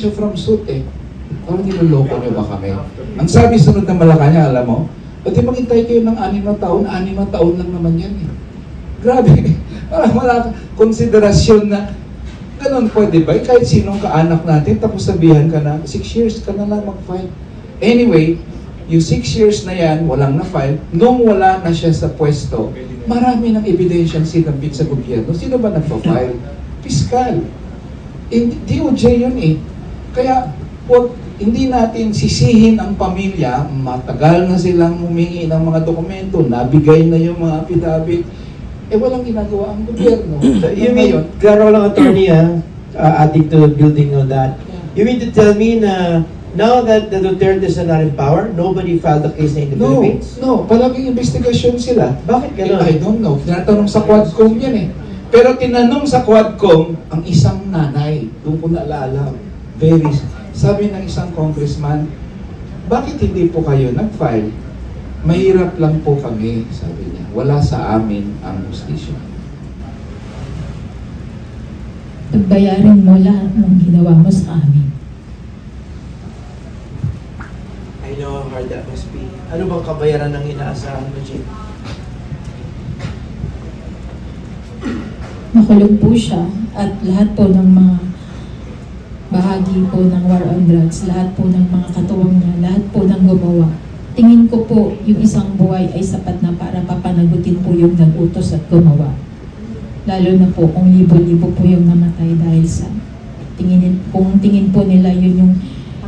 siya from suit eh. Parang niloloko niyo ba kami? Ang sabi sunod ng Malacanang, alam mo, pati maghintay kayo ng 6 na taon, 6 na taon lang naman yan eh. Grabe, parang wala konsiderasyon na ganun pwede ba? Kahit sinong kaanak natin, tapos sabihan ka na, 6 years ka na lang mag-file. Anyway, yung 6 years na yan, walang na-file, nung wala na siya sa pwesto, marami ng ebidensya sinabit sa gobyerno. Sino ba nagpa-file? Piskal. DOJ yun eh. Kaya, hindi natin sisihin ang pamilya, matagal na silang humingi ng mga dokumento, nabigay na yung mga affidavit, walang ginagawa ang gobyerno. You mean, klaro lang attorney adding to building on that. You mean to tell me na now that the Dutertes are not in power, nobody filed a case in the Philippines? No, palaging investigasyon sila. Bakit ganun? I don't know. Tinatanong sa Quadcom yan eh. Pero tinanong sa Quadcom, ang isang nanay, doon ko naalala, sabi ng isang congressman, bakit hindi po kayo nag-file? Mahirap lang po kami, sabi niya. Wala sa amin ang justisya. Pagbayarin mo lahat ng ginawa mo sa amin. I know how hard that must be. Ano bang kabayaran ng inaasahan mo, Jim? Makulong po siya at lahat po ng mga bahagi po ng war on drugs, lahat po ng mga katuwang niya, lahat po ng gumawa. Tingin ko po yung isang buhay ay sapat na para papanagutin po yung nag-utos at gumawa. Lalo na po kung libo-libo po yung namatay dahil sa kung tingin po nila yun yung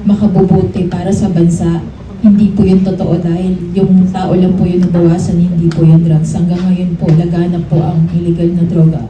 makabubuti para sa bansa, hindi po yun totoo dahil yung tao lang po yung nabawasan, hindi po yung drugs. Hanggang ngayon po, laganap po ang illegal na droga.